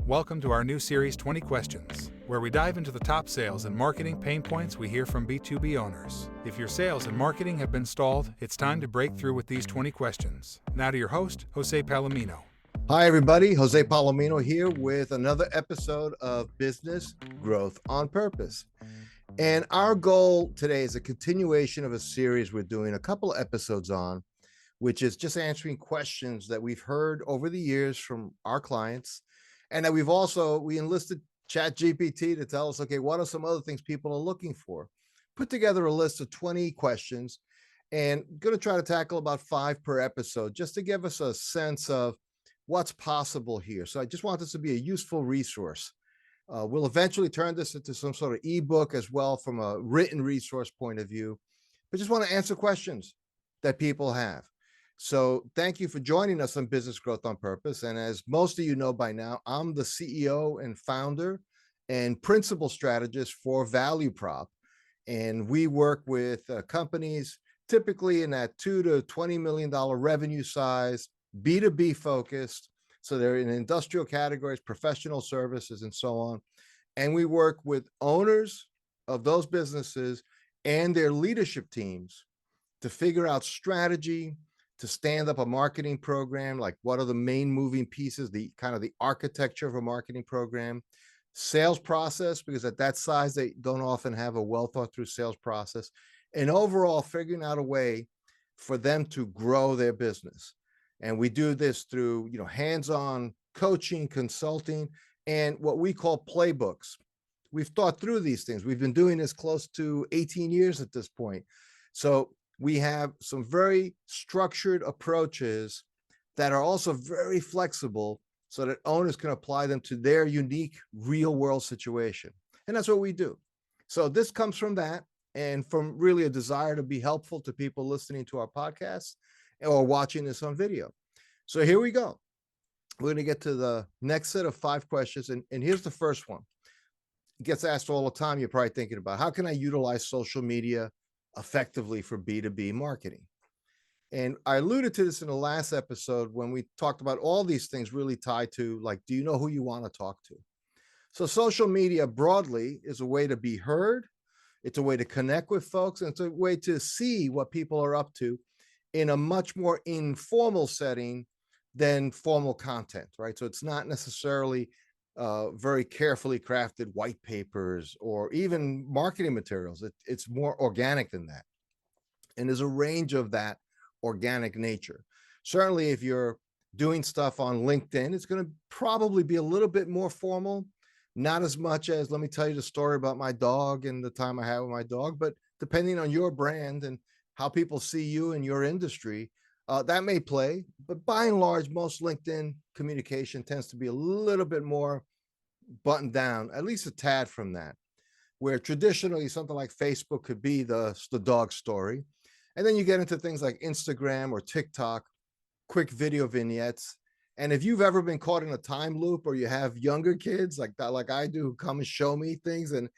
Welcome to our new series 20 Questions, where we dive into the top sales and marketing pain points we hear from B2B owners. If your sales and marketing have been stalled, it's time to break through with these 20 questions. Now to your host, Jose Palomino. Hi, everybody. Jose Palomino here with another episode of Business Growth on Purpose. And our goal today is a continuation of a series we're doing a couple of episodes on, which is just answering questions that we've heard over the years from our clients. And that we enlisted ChatGPT to tell us, okay, what are some other things people are looking for? Put together a list of 20 questions and going to try to tackle about 5 per episode just to give us a sense of what's possible here. So I just want this to be a useful resource. We'll eventually turn this into some sort of ebook as well from a written resource point of view, but just want to answer questions that people have. So thank you for joining us on Business Growth on Purpose. And as most of you know by now, I'm the CEO and founder and principal strategist for Value Prop. And we work with companies typically in that $2 to $20 million revenue size, B2B focused. So they're in industrial categories, professional services, and so on. And we work with owners of those businesses and their leadership teams to figure out strategy, to stand up a marketing program, like what are the main moving pieces, the kind of the architecture of a marketing program, sales process, because at that size, they don't often have a well thought through sales process, and overall figuring out a way for them to grow their business. And we do this through, hands-on coaching, consulting, and what we call playbooks. We've thought through these things. We've been doing this close to 18 years at this point. So we have some very structured approaches that are also very flexible so that owners can apply them to their unique real world situation. And that's what we do. So this comes from that and from really a desire to be helpful to people listening to our podcast or watching this on video. So here we go. We're going to get to the next set of 5 questions. And here's the first one. It gets asked all the time. You're probably thinking about, how can I utilize social media effectively for B2B marketing? And I alluded to this in the last episode when we talked about all these things really tied to, like, do you know who you want to talk to? So social media broadly is a way to be heard. It's a way to connect with folks. And it's a way to see what people are up to in a much more informal setting than formal content, right? So it's not necessarily very carefully crafted white papers or even marketing materials. It's more organic than that. And there's a range of that organic nature. Certainly, if you're doing stuff on LinkedIn, it's going to probably be a little bit more formal, not as much as, let me tell you the story about my dog and the time I had with my dog, but depending on your brand and how people see you in your industry, that may play. But by and large, most LinkedIn communication tends to be a little bit more buttoned down, at least a tad from that, where traditionally something like Facebook could be the dog story. And then you get into things like Instagram or TikTok, quick video vignettes. And if you've ever been caught in a time loop, or you have younger kids like that, like I do, who come and show me things, and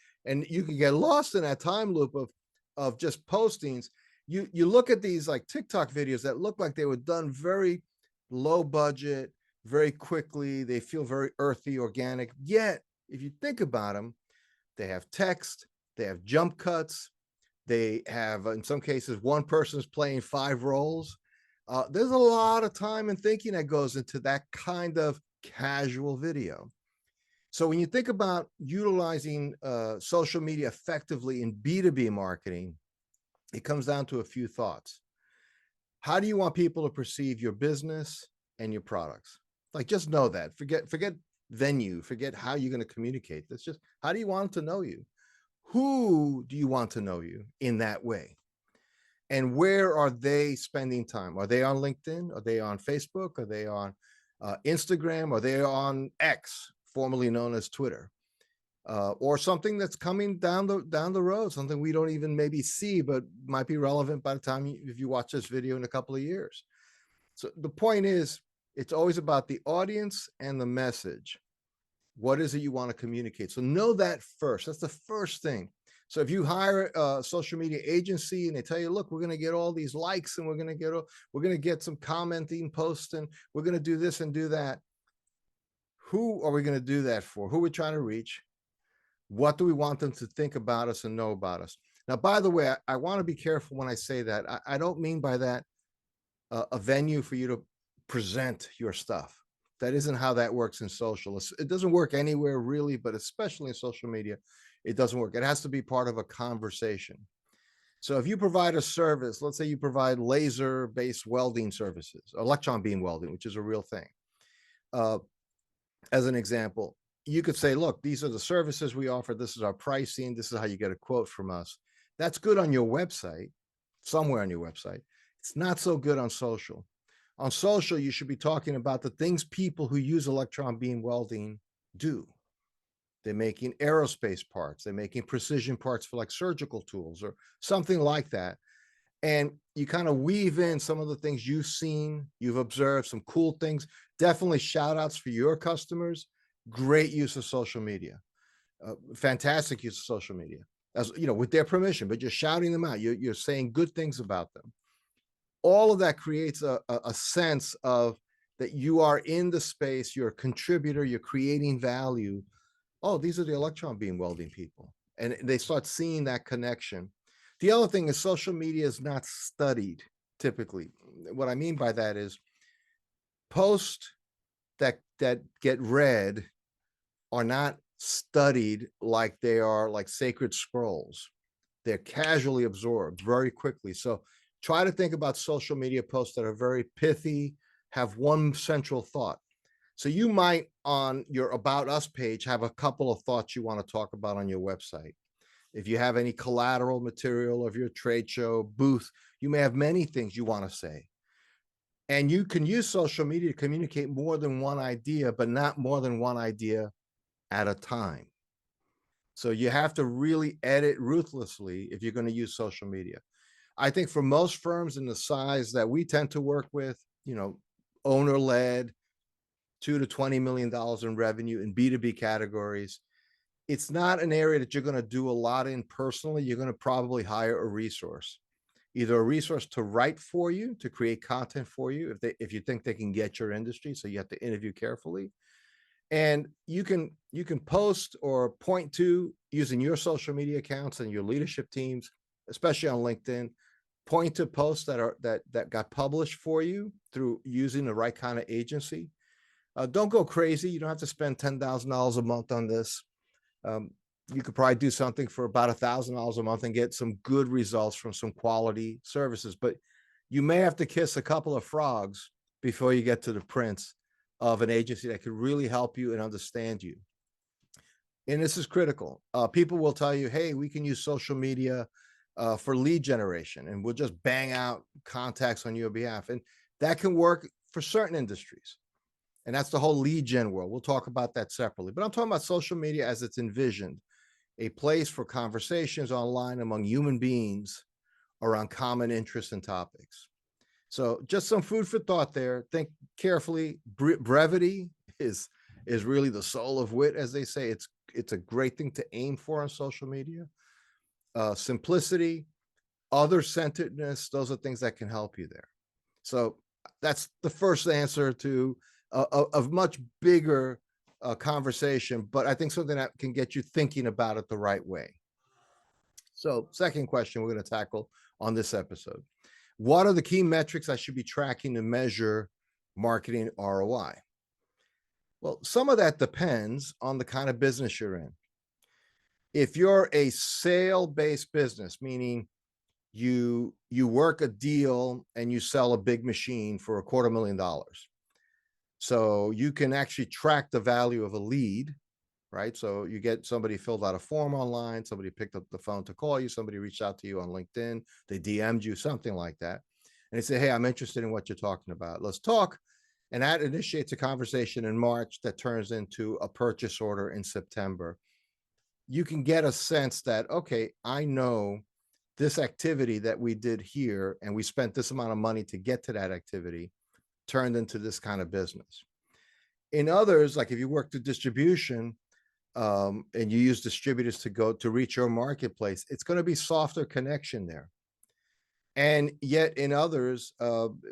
you can get lost in that time loop of just postings. You look at these like TikTok videos that look like they were done very low budget, very quickly. They feel very earthy, organic. Yet, if you think about them, they have text, they have jump cuts, they have, in some cases, one person's playing 5 roles. There's a lot of time and thinking that goes into that kind of casual video. So when you think about utilizing social media effectively in B2B marketing, it comes down to a few thoughts. How do you want people to perceive your business and your products? Like, just know that. Forget venue, forget how you're going to communicate. That's just, how do you want them to know you? Who do you want to know you in that way? And where are they spending time? Are they on LinkedIn? Are they on Facebook? Are they on Instagram? Are they on X, formerly known as Twitter? Or something that's coming down the road, something we don't even maybe see, but might be relevant by the time if you watch this video in a couple of years. So the point is, it's always about the audience and the message. What is it you want to communicate? So know that first. That's the first thing. So if you hire a social media agency and they tell you, look, we're going to get all these likes and we're going to get some commenting posts and we're going to do this and do that. Who are we going to do that for? Who we're trying to reach? What do we want them to think about us and know about us? Now, by the way, I want to be careful when I say that. I don't mean by that a venue for you to present your stuff. That isn't how that works in social. It doesn't work anywhere really, but especially in social media, it doesn't work. It has to be part of a conversation. So if you provide a service, let's say you provide laser-based welding services, electron beam welding, which is a real thing. As an example, you could say, look, these are the services we offer. This is our pricing. This is how you get a quote from us. That's good on your website, somewhere on your website. It's not so good on social. On social, you should be talking about the things people who use electron beam welding do. They're making aerospace parts. They're making precision parts for like surgical tools or something like that. And you kind of weave in some of the things you've seen, you've observed, some cool things. Definitely shout outs for your customers. Great use of social media. Fantastic use of social media, as you know, with their permission, but you're shouting them out. You're saying good things about them. All of that creates a sense of that you are in the space, you're a contributor, you're creating value. Oh, these are the electron beam welding people. And they start seeing that connection. The other thing is social media is not studied typically. What I mean by that is posts that get read are not studied like they are like sacred scrolls. They're casually absorbed very quickly. So try to think about social media posts that are very pithy, have one central thought. So you might on your About Us page have a couple of thoughts you want to talk about on your website. If you have any collateral material of your trade show booth, you may have many things you want to say. And you can use social media to communicate more than one idea, but not more than one idea at a time. So you have to really edit ruthlessly if you're going to use social media. I think for most firms in the size that we tend to work with, you know, owner-led, $2 to $20 million in revenue in B2B categories, it's not an area that you're going to do a lot in personally. You're going to probably hire a resource, either a resource to write for you, to create content for you, if you think they can get your industry. So you have to interview carefully. And you can post or point to using your social media accounts and your leadership teams, especially on LinkedIn, point to posts that got published for you through using the right kind of agency. Don't go crazy. You don't have to spend $10,000 a month on this. You could probably do something for about $1,000 a month and get some good results from some quality services. But you may have to kiss a couple of frogs before you get to the prince of an agency that could really help you and understand you. And this is critical. People will tell you, hey, we can use social media for lead generation, and we'll just bang out contacts on your behalf. And that can work for certain industries. And that's the whole lead gen world. We'll talk about that separately. But I'm talking about social media as it's envisioned, a place for conversations online among human beings around common interests and topics. So just some food for thought there. Think carefully. Brevity is really the soul of wit, as they say. It's a great thing to aim for on social media. Simplicity, other-centeredness, those are things that can help you there. So that's the first answer to a much bigger conversation, but I think something that can get you thinking about it the right way. So second question we're going to tackle on this episode. What are the key metrics I should be tracking to measure marketing ROI? Well, some of that depends on the kind of business you're in. If you're a sale-based business, meaning you work a deal and you sell a big machine for $250,000. So you can actually track the value of a lead, right? So you get somebody filled out a form online, somebody picked up the phone to call you, somebody reached out to you on LinkedIn, they DM'd you, something like that. And they say, hey, I'm interested in what you're talking about. Let's talk. And that initiates a conversation in March that turns into a purchase order in September. You can get a sense that, okay, I know this activity that we did here, and we spent this amount of money to get to that activity, turned into this kind of business. In others, like if you work through distribution and you use distributors to reach your marketplace, it's going to be softer connection there. And yet in others,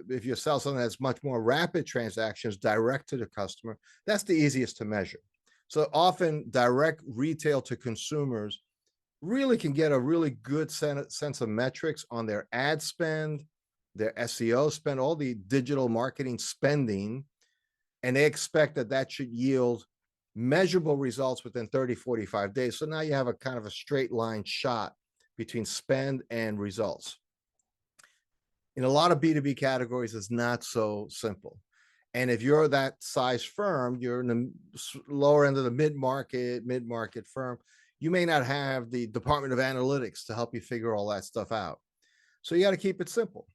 if you sell something that's much more rapid transactions direct to the customer, that's the easiest to measure. So often direct retail to consumers really can get a really good sense of metrics on their ad spend, their SEO spend, all the digital marketing spending, and they expect that that should yield measurable results within 30, 45 days. So now you have a kind of a straight line shot between spend and results. In a lot of B2B categories, it's not so simple. And if you're that size firm, you're in the lower end of the mid-market firm, you may not have the department of analytics to help you figure all that stuff out. So you got to keep it simple.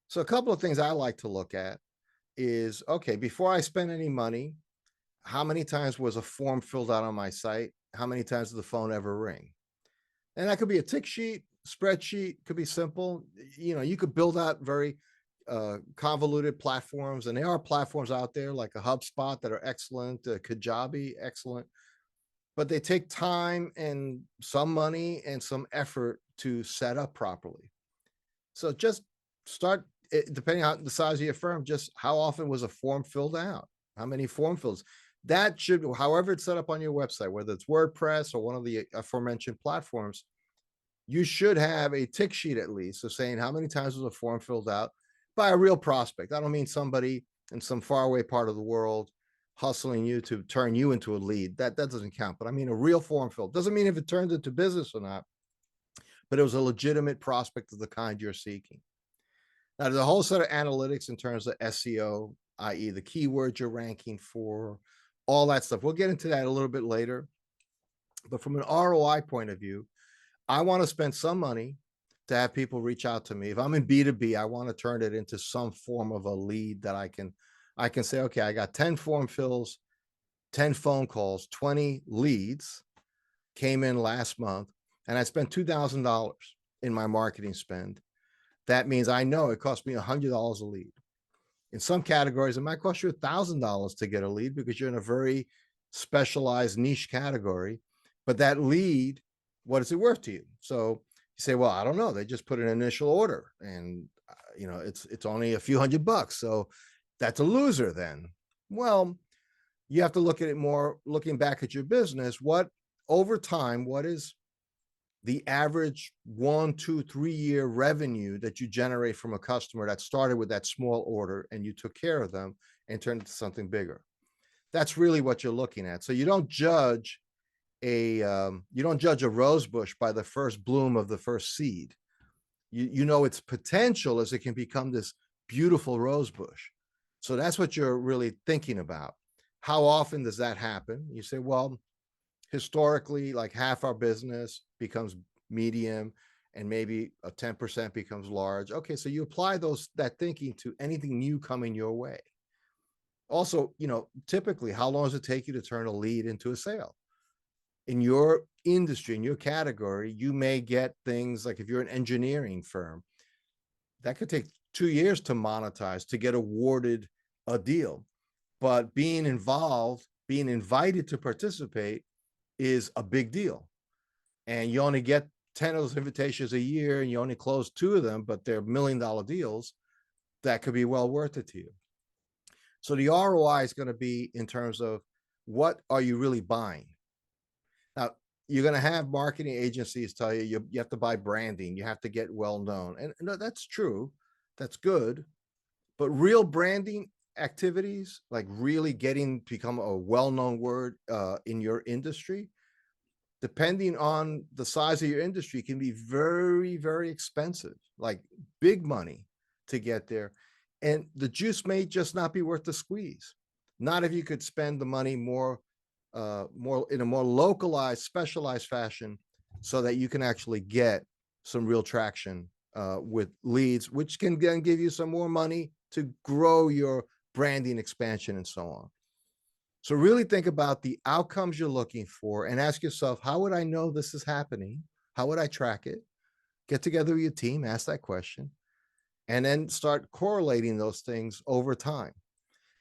So a couple of things I like to look at is, okay, before I spend any money, how many times was a form filled out on my site? How many times did the phone ever ring? And that could be a tick sheet, spreadsheet, could be simple. You know, you could build out very convoluted platforms, and there are platforms out there like a HubSpot that are excellent, Kajabi, excellent, but they take time and some money and some effort to set up properly. So just start, depending on the size of your firm, just how often was a form filled out? How many form fills? That should, however it's set up on your website, whether it's WordPress or one of the aforementioned platforms, you should have a tick sheet at least of saying how many times was a form filled out by a real prospect. I don't mean somebody in some faraway part of the world hustling you to turn you into a lead. That doesn't count. But I mean a real form filled. Doesn't mean if it turned into business or not, but it was a legitimate prospect of the kind you're seeking. Now, there's a whole set of analytics in terms of SEO, i.e. the keywords you're ranking for, all that stuff. We'll get into that a little bit later. But from an ROI point of view, I want to spend some money to have people reach out to me. If I'm in B2B, I want to turn it into some form of a lead that I can say, okay, I got 10 form fills, 10 phone calls, 20 leads came in last month, and I spent $2,000 in my marketing spend. That means I know it cost me $100 a lead. In some categories, it might cost you $1,000 to get a lead because you're in a very specialized niche category, but that lead, what is it worth to you? So you say, well, I don't know. They just put an initial order and it's only a few $100. So that's a loser then. Well, you have to look at it more, looking back at your business, what over time, what is the average 1, 2, 3 year revenue that you generate from a customer that started with that small order and you took care of them and turned it into something bigger. That's really what you're looking at. So you don't judge a rose bush by the first bloom of the first seed. You know its potential as it can become this beautiful rose bush. So that's what you're really thinking about. How often does that happen? You say, well, historically, like half our business becomes medium and maybe a 10% becomes large. Okay, so you apply that thinking to anything new coming your way. Also, typically, how long does it take you to turn a lead into a sale? In your industry, in your category, you may get things like, if you're an engineering firm, that could take 2 years to monetize, to get awarded a deal. But being involved, being invited to participate is a big deal. And you only get 10 of those invitations a year and you only close 2 of them, but they're $1 million deals. That could be well worth it to you. So the ROI is going to be in terms of what are you really buying? Now, you're going to have marketing agencies tell you, you have to buy branding, you have to get well known. And no, that's true. That's good. But real branding activities, like really become a well-known word in your industry, depending on the size of your industry, can be very, very expensive, like big money to get there. And the juice may just not be worth the squeeze. Not if you could spend the money more in a more localized, specialized fashion so that you can actually get some real traction with leads, which can then give you some more money to grow your branding expansion and so on. So really think about the outcomes you're looking for and ask yourself, how would I know this is happening? How would I track it? Get together with your team, ask that question, and then start correlating those things over time.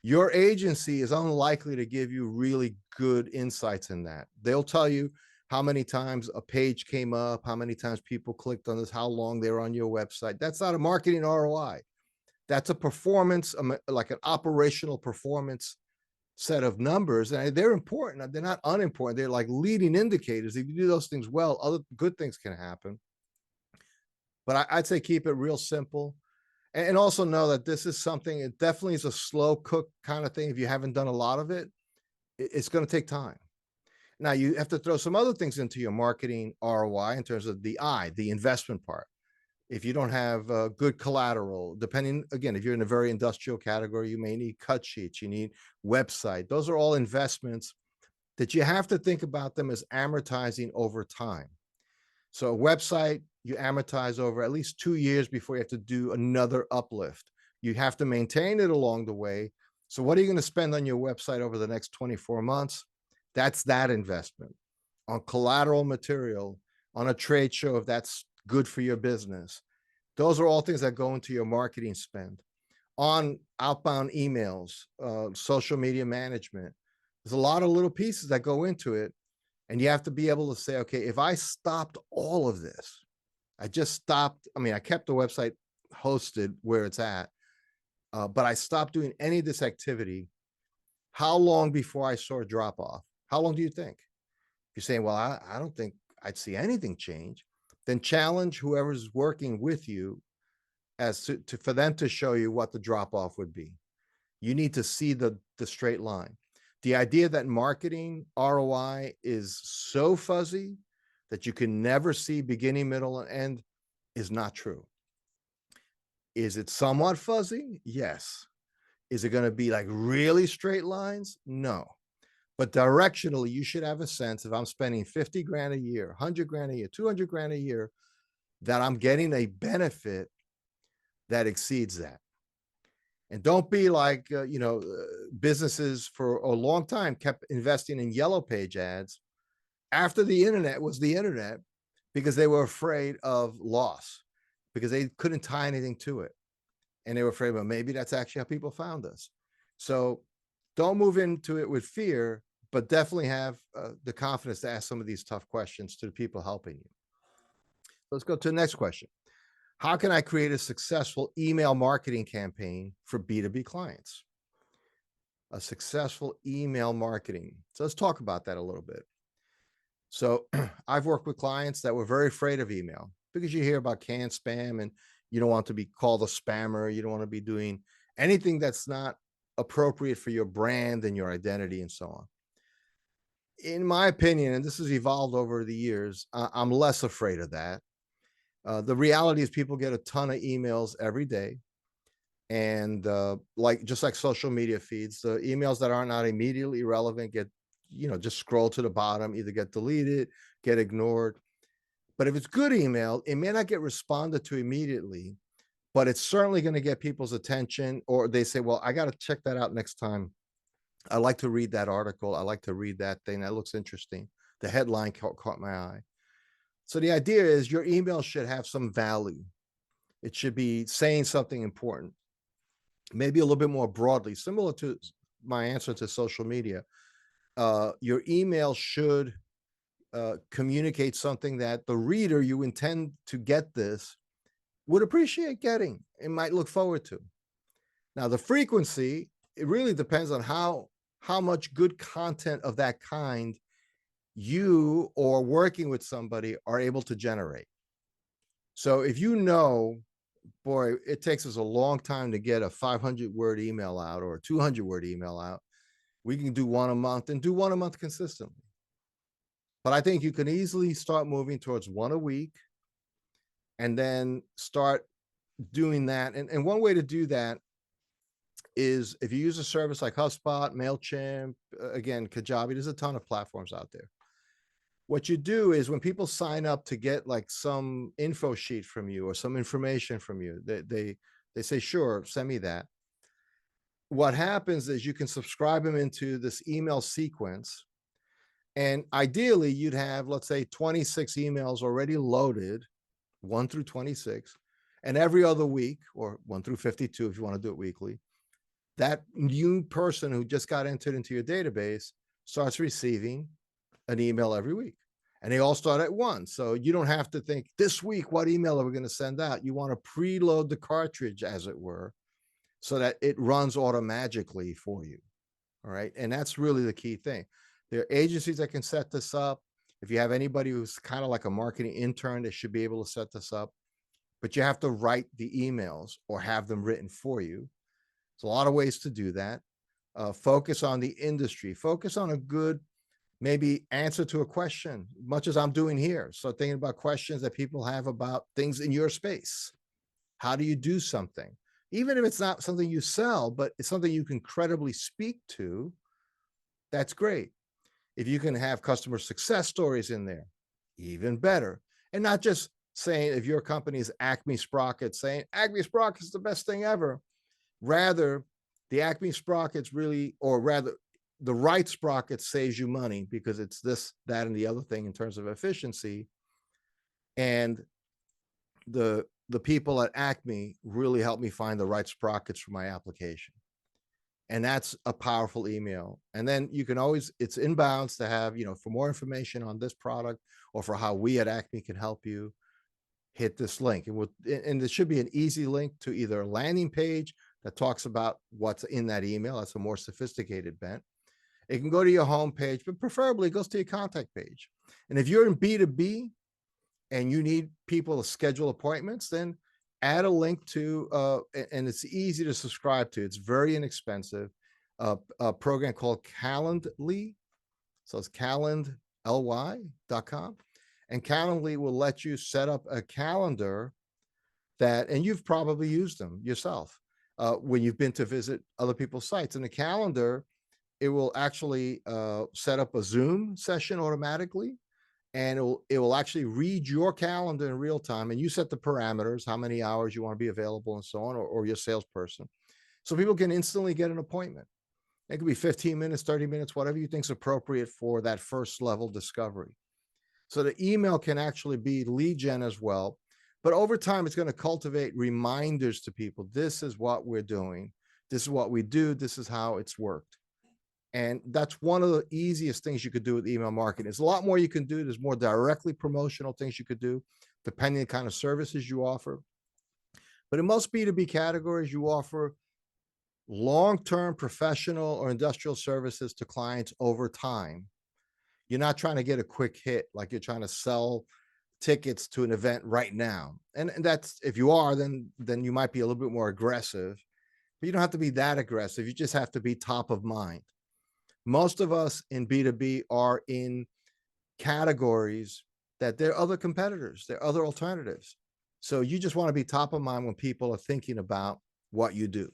Your agency is unlikely to give you really good insights in that. They'll tell you, how many times a page came up, how many times people clicked on this, how long they were on your website. That's not a marketing ROI. That's a performance, like an operational performance set of numbers. And they're important. They're not unimportant. They're like leading indicators. If you do those things well, other good things can happen. But I'd say keep it real simple. And also know that this is something, it definitely is a slow cook kind of thing. If you haven't done a lot of it, it's going to take time. Now you have to throw some other things into your marketing ROI in terms of the investment part. If you don't have good collateral, depending, again, if you're in a very industrial category, you may need cut sheets, you need website. Those are all investments that you have to think about them as amortizing over time. So a website, you amortize over at least 2 years before you have to do another uplift. You have to maintain it along the way. So what are you going to spend on your website over the next 24 months? That's that investment. On collateral material, on a trade show, if that's good for your business. Those are all things that go into your marketing spend. On outbound emails, social media management, there's a lot of little pieces that go into it. And you have to be able to say, okay, if I stopped all of this, I just stopped. I mean, I kept the website hosted where it's at, but I stopped doing any of this activity. How long before I saw a drop off? How long do you think? If you're saying, well, I don't think I'd see anything change, then challenge whoever's working with you as to for them to show you what the drop off would be. You need to see the straight line. The idea that marketing ROI is so fuzzy that you can never see beginning, middle, and end is not true. Is it somewhat fuzzy? Yes. Is it going to be like really straight lines? No. But directionally, you should have a sense if I'm spending 50 grand a year, 100 grand a year, 200 grand a year, that I'm getting a benefit that exceeds that. And don't be like, businesses for a long time kept investing in yellow page ads after the internet was the internet because they were afraid of loss, because they couldn't tie anything to it. And they were afraid, well, maybe that's actually how people found us. So don't move into it with fear, but definitely have the confidence to ask some of these tough questions to the people helping you. Let's go to the next question. How can I create a successful email marketing campaign for B2B clients? A successful email marketing. So let's talk about that a little bit. So I've worked with clients that were very afraid of email because you hear about canned spam and you don't want to be called a spammer. You don't want to be doing anything that's not appropriate for your brand and your identity and so on. In my opinion, and this has evolved over the years, I'm less afraid of that. The reality is people get a ton of emails every day. And just like social media feeds, the emails that are not immediately relevant get, just scroll to the bottom, either get deleted, get ignored. But if it's good email, it may not get responded to immediately, but it's certainly going to get people's attention, or they say, well, I got to check that out next time. I like to read that article. I like to read that thing. That looks interesting. The headline caught my eye. So the idea is your email should have some value. It should be saying something important, maybe a little bit more broadly, similar to my answer to social media. Your email should communicate something that the reader you intend to get this would appreciate getting and might look forward to. Now, the frequency, it really depends on how much good content of that kind you or working with somebody are able to generate. So if boy, it takes us a long time to get a 500-word email out or a 200-word email out, we can do one a month and do one a month consistently. But I think you can easily start moving towards one a week and then start doing that. And one way to do that is if you use a service like HubSpot, MailChimp, again, Kajabi, there's a ton of platforms out there. What you do is when people sign up to get like some info sheet from you or some information from you, they say, sure, send me that. What happens is you can subscribe them into this email sequence. And ideally, you'd have, let's say, 26 emails already loaded, 1 through 26. And every other week, or 1 through 52, if you want to do it weekly, that new person who just got entered into your database starts receiving an email every week. and they all start at once. So you don't have to think this week, what email are we going to send out? You want to preload the cartridge, as it were, so that it runs automatically for you. All right. And that's really the key thing. There are agencies that can set this up. If you have anybody who's kind of like a marketing intern, they should be able to set this up. But you have to write the emails or have them written for you. There's a lot of ways to do that. Focus on the industry. Focus on a good, maybe answer to a question, much as I'm doing here. So thinking about questions that people have about things in your space. How do you do something? Even if it's not something you sell, but it's something you can credibly speak to, that's great. If you can have customer success stories in there, even better. And not just saying, if your company is Acme Sprockets, saying Acme Sprockets is the best thing ever. Rather, the Acme Sprockets really, or rather, the right sprocket saves you money because it's this, that, and the other thing in terms of efficiency. And the people at Acme really helped me find the right sprockets for my application. And that's a powerful email. And then you can always, it's inbounds to have, for more information on this product or for how we at Acme can help you, hit this link. And there should be an easy link to either a landing page that talks about what's in that email. That's a more sophisticated bent. It can go to your home page, but preferably it goes to your contact page. And if you're in B2B and you need people to schedule appointments, then add a link to, and it's easy to subscribe to. It's very inexpensive. A program called Calendly. So it's calendly.com. And Calendly will let you set up a calendar that, and you've probably used them yourself when you've been to visit other people's sites. In the calendar, it will actually set up a Zoom session automatically. And it will actually read your calendar in real time, and you set the parameters, how many hours you want to be available and so on, or your salesperson. So people can instantly get an appointment. It could be 15 minutes, 30 minutes, whatever you think is appropriate for that first level discovery. So the email can actually be lead gen as well. But over time, it's going to cultivate reminders to people. This is what we're doing. This is what we do. This is how it's worked. And that's one of the easiest things you could do with email marketing. There's a lot more you can do. There's more directly promotional things you could do, depending on the kind of services you offer. But in most B2B categories, you offer long-term professional or industrial services to clients over time. You're not trying to get a quick hit, like you're trying to sell tickets to an event right now. And that's, if you are, then you might be a little bit more aggressive, but you don't have to be that aggressive. You just have to be top of mind. Most of us in B2B are in categories that there are other competitors, there are other alternatives. So you just want to be top of mind when people are thinking about what you do.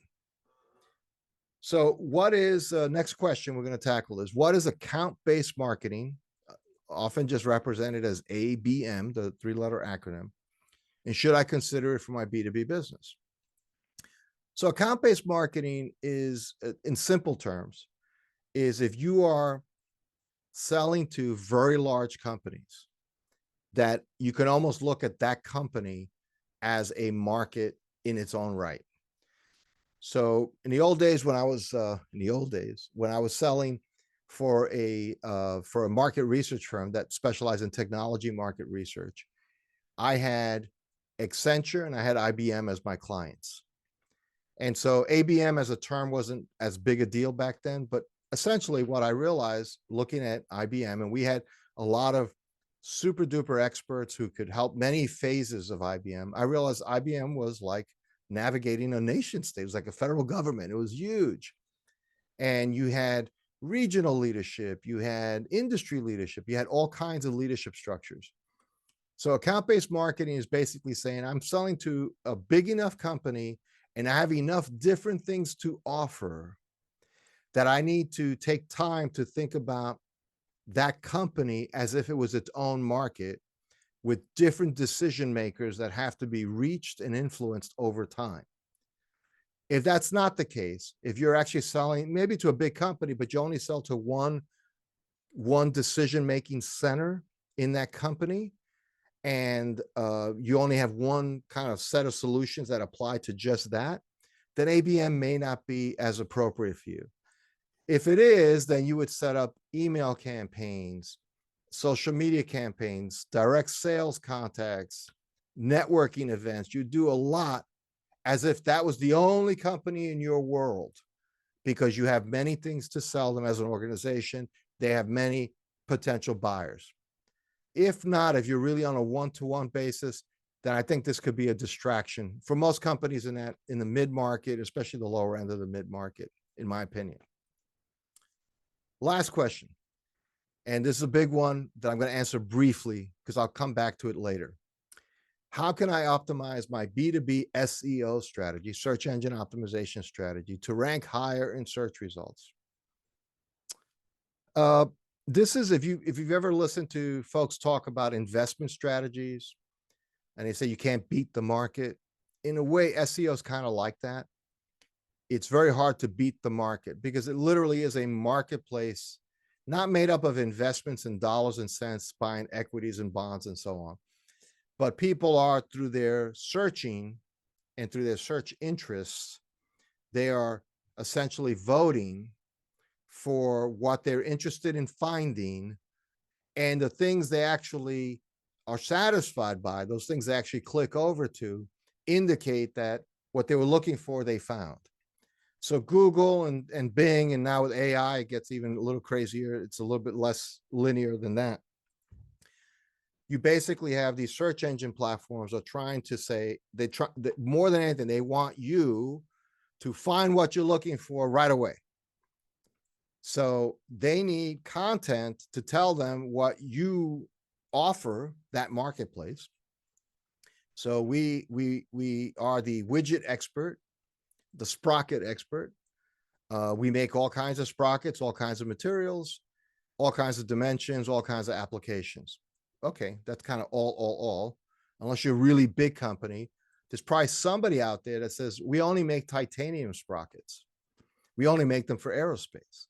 So what is, next question we're going to tackle is, what is account-based marketing, often just represented as ABM, the 3-letter acronym, and should I consider it for my B2B business? So account-based marketing is, in simple terms, is if you are selling to very large companies, that you can almost look at that company as a market in its own right. So in the old days, when I was selling for a market research firm that specialized in technology market research, I had Accenture and I had IBM as my clients. And so ABM as a term wasn't as big a deal back then, but essentially what I realized looking at IBM, and we had a lot of super duper experts who could help many phases of IBM. I realized IBM was like navigating a nation state. It was like a federal government. It was huge. And you had regional leadership, you had industry leadership, you had all kinds of leadership structures. So account-based marketing is basically saying I'm selling to a big enough company and I have enough different things to offer that I need to take time to think about that company as if it was its own market with different decision makers that have to be reached and influenced over time. If that's not the case, if you're actually selling maybe to a big company, but you only sell to one decision-making center in that company, and you only have one kind of set of solutions that apply to just that, then ABM may not be as appropriate for you. If it is, then you would set up email campaigns, social media campaigns, direct sales contacts, networking events. You do a lot as if that was the only company in your world, because you have many things to sell them as an organization. They have many potential buyers. If not, if you're really on a one-to-one basis, then I think this could be a distraction for most companies in the mid-market, especially the lower end of the mid-market, in my opinion. Last question, and this is a big one that I'm going to answer briefly because I'll come back to it later. How can I optimize my B2B SEO strategy, search engine optimization strategy, to rank higher in search results? This is, if you've ever listened to folks talk about investment strategies, and they say you can't beat the market. In a way, SEO is kind of like that. It's very hard to beat the market because it literally is a marketplace, not made up of investments in dollars and cents, buying equities and bonds and so on. But people are, through their searching and through their search interests, they are essentially voting for what they're interested in finding, and the things they actually are satisfied by, those things they actually click over to, indicate that what they were looking for, they found. So Google and Bing, and now with AI, it gets even a little crazier. It's a little bit less linear than that. You basically have these search engine platforms are trying to say, more than anything, they want you to find what you're looking for right away. So they need content to tell them what you offer that marketplace. So we are the widget expert, the sprocket expert. We make all kinds of sprockets, all kinds of materials, all kinds of dimensions, all kinds of applications. Okay, that's kind of all. Unless you're a really big company, there's probably somebody out there that says, we only make titanium sprockets. We only make them for aerospace.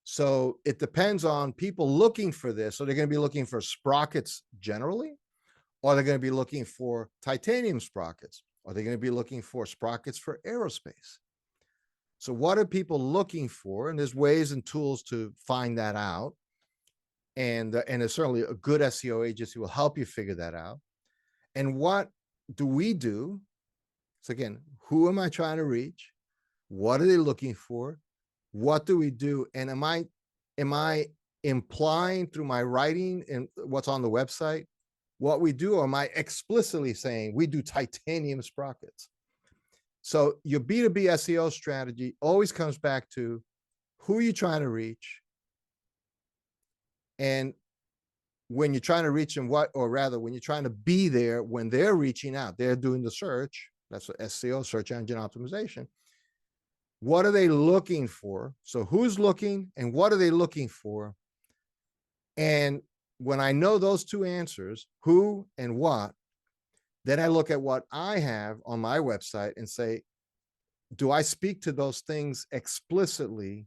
So it depends on people looking for this. So they're going to be looking for sprockets generally, or they're going to be looking for titanium sprockets, or they're going to be looking for sprockets for aerospace. So what are people looking for? And there's ways and tools to find that out. And there's certainly a good SEO agency will help you figure that out. And what do we do? So again, who am I trying to reach? What are they looking for? What do we do? And am I implying through my writing and what's on the website what we do, or am I explicitly saying we do titanium sprockets? So your B2B SEO strategy always comes back to who are you trying to reach? And when you're trying to reach them, when you're trying to be there when they're reaching out, they're doing the search. That's what SEO, search engine optimization. What are they looking for? So who's looking and what are they looking for? And when I know those two answers, who and what, then I look at what I have on my website and say, do I speak to those things explicitly,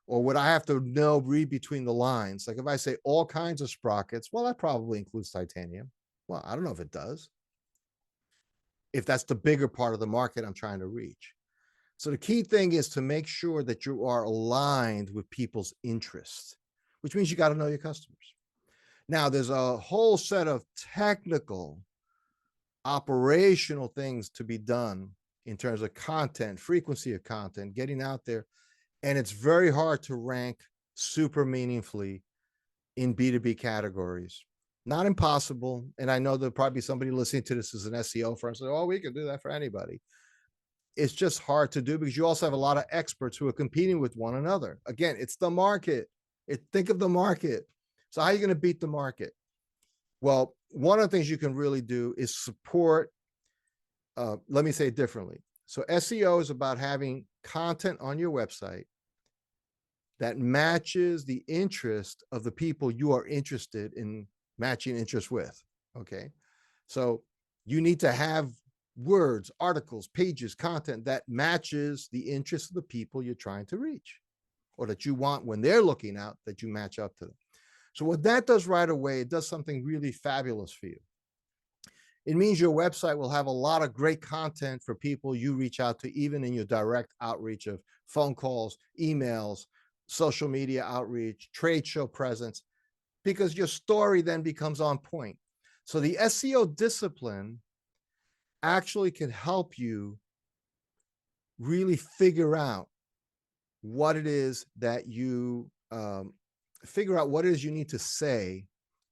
or would I have to read between the lines? Like if I say all kinds of sprockets, well, that probably includes titanium. Well, I don't know if it does, if that's the bigger part of the market I'm trying to reach. So the key thing is to make sure that you are aligned with people's interests, which means you got to know your customers. Now, there's a whole set of technical, operational things to be done in terms of content, frequency of content, getting out there. And it's very hard to rank super meaningfully in B2B categories. Not impossible. And I know there'll probably be somebody listening to this as an SEO firm saying, oh, we can do that for anybody. It's just hard to do because you also have a lot of experts who are competing with one another. Again, it's the market. Think of the market. So how are you going to beat the market? Well, one of the things you can really do is support, let me say it differently. So SEO is about having content on your website that matches the interest of the people you are interested in matching interest with. Okay. So you need to have words, articles, pages, content that matches the interest of the people you're trying to reach, or that you want when they're looking out, that you match up to them. So what that does right away, it does something really fabulous for you. It means your website will have a lot of great content for people you reach out to, even in your direct outreach of phone calls, emails, social media outreach, trade show presence. because your story then becomes on point. So the SEO discipline actually can help you really figure out what it is that you need to say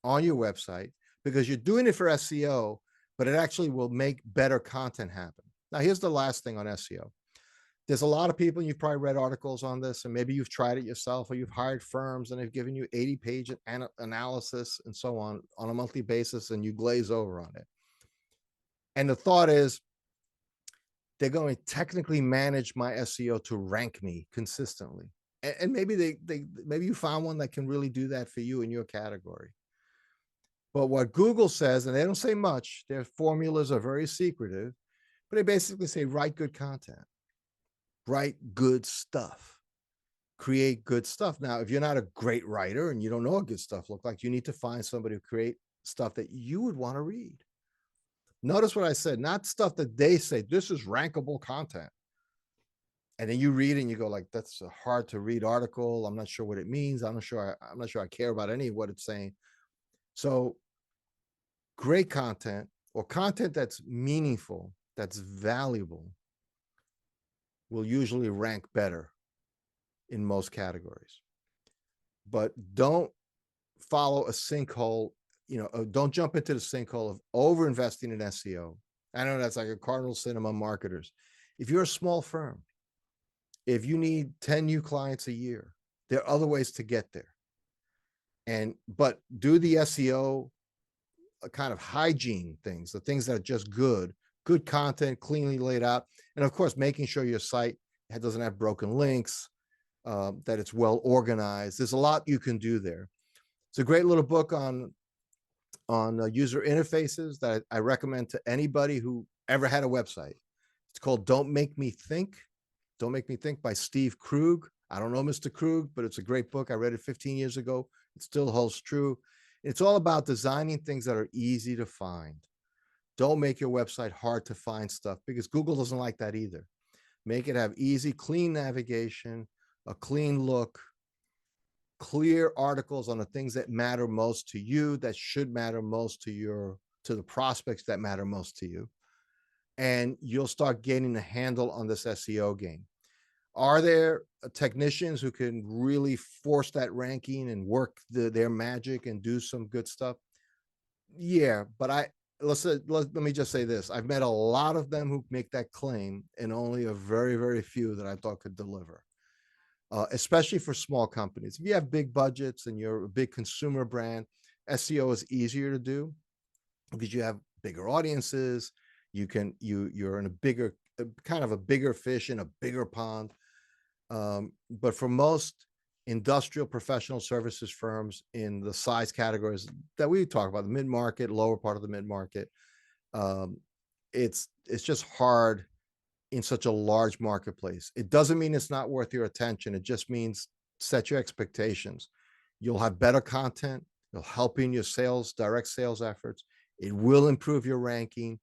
on your website, because you're doing it for SEO, but it actually will make better content happen. Now, here's the last thing on SEO. There's a lot of people, you've probably read articles on this, and maybe you've tried it yourself, or you've hired firms and they've given you 80-page analysis and so on a monthly basis, and you glaze over on it. And the thought is, they're going to technically manage my SEO to rank me consistently. And maybe maybe you found one that can really do that for you in your category. But what Google says, and they don't say much, their formulas are very secretive, but they basically say, write good content, write good stuff, create good stuff. Now, if you're not a great writer and you don't know what good stuff looks like, you need to find somebody who create stuff that you would want to read. Notice what I said, not stuff that they say, this is rankable content. And then you read it and you go like, that's a hard to read article. I'm not sure what it means. I'm not sure I care about any of what it's saying. So great content, or content that's meaningful, that's valuable, will usually rank better in most categories. But don't follow a sinkhole. Don't jump into the sinkhole of over investing in SEO. I know that's like a cardinal sin among marketers. If you're a small firm, if you need 10 new clients a year, there are other ways to get there. But do the SEO kind of hygiene things, the things that are just good content, cleanly laid out. And of course, making sure your site doesn't have broken links, that it's well organized. There's a lot you can do there. It's a great little book on user interfaces that I recommend to anybody who ever had a website. It's called Don't Make Me Think by Steve Krug. I don't know Mr. Krug, but it's a great book. I read it 15 years ago. It still holds true. It's all about designing things that are easy to find. Don't make your website hard to find stuff, because Google doesn't like that either. Make it have easy, clean navigation, a clean look, clear articles on the things that matter most to you, that should matter most to the prospects that matter most to you. And you'll start getting a handle on this SEO game. Are there technicians who can really force that ranking and work their magic and do some good stuff? Yeah, but let me just say this. I've met a lot of them who make that claim, and only a very, very few that I thought could deliver, especially for small companies. If you have big budgets and you're a big consumer brand, SEO is easier to do because you have bigger audiences. You're in a bigger, kind of a bigger fish in a bigger pond. But for most industrial professional services firms in the size categories that we talk about, the mid-market, lower part of the mid-market, it's just hard in such a large marketplace. It doesn't mean it's not worth your attention. It just means set your expectations. You'll have better content. It'll help in your direct sales efforts. It will improve your ranking.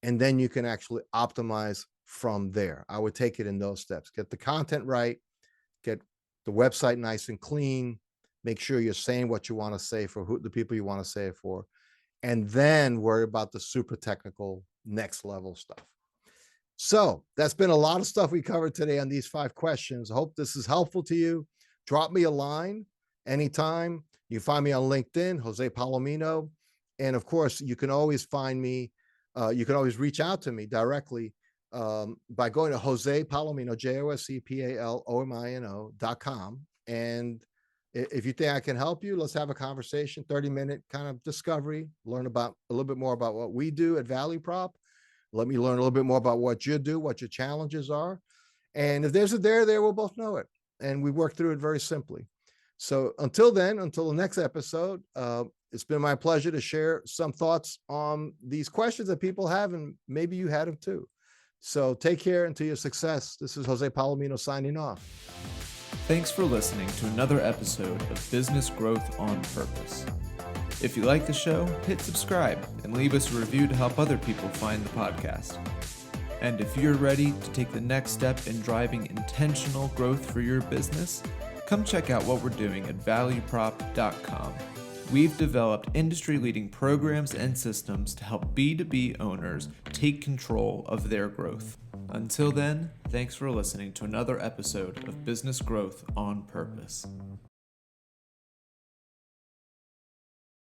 And then you can actually optimize from there. I would take it in those steps. Get the content right, get the website nice and clean, make sure you're saying what you want to say for the people you want to say it for, and then worry about the super technical next level stuff. So that's been a lot of stuff we covered today on these 5 questions. I hope this is helpful to you. Drop me a line anytime. You find me on LinkedIn, Jose Palomino. And of course, you can always find me. You can always reach out to me directly by going to Jose Palomino, JosePalomino.com. And if you think I can help you, let's have a conversation, 30-minute kind of discovery, learn about a little bit more about what we do at Value Prop. Let me learn a little bit more about what you do, what your challenges are. And if there's a there, we'll both know it. And we work through it very simply. So until then, until the next episode, it's been my pleasure to share some thoughts on these questions that people have, and maybe you had them too. So take care until your success. This is Jose Palomino signing off. Thanks for listening to another episode of Business Growth on Purpose. If you like the show, hit subscribe and leave us a review to help other people find the podcast. And if you're ready to take the next step in driving intentional growth for your business, come check out what we're doing at valueprop.com. We've developed industry-leading programs and systems to help B2B owners take control of their growth. Until then, thanks for listening to another episode of Business Growth on Purpose.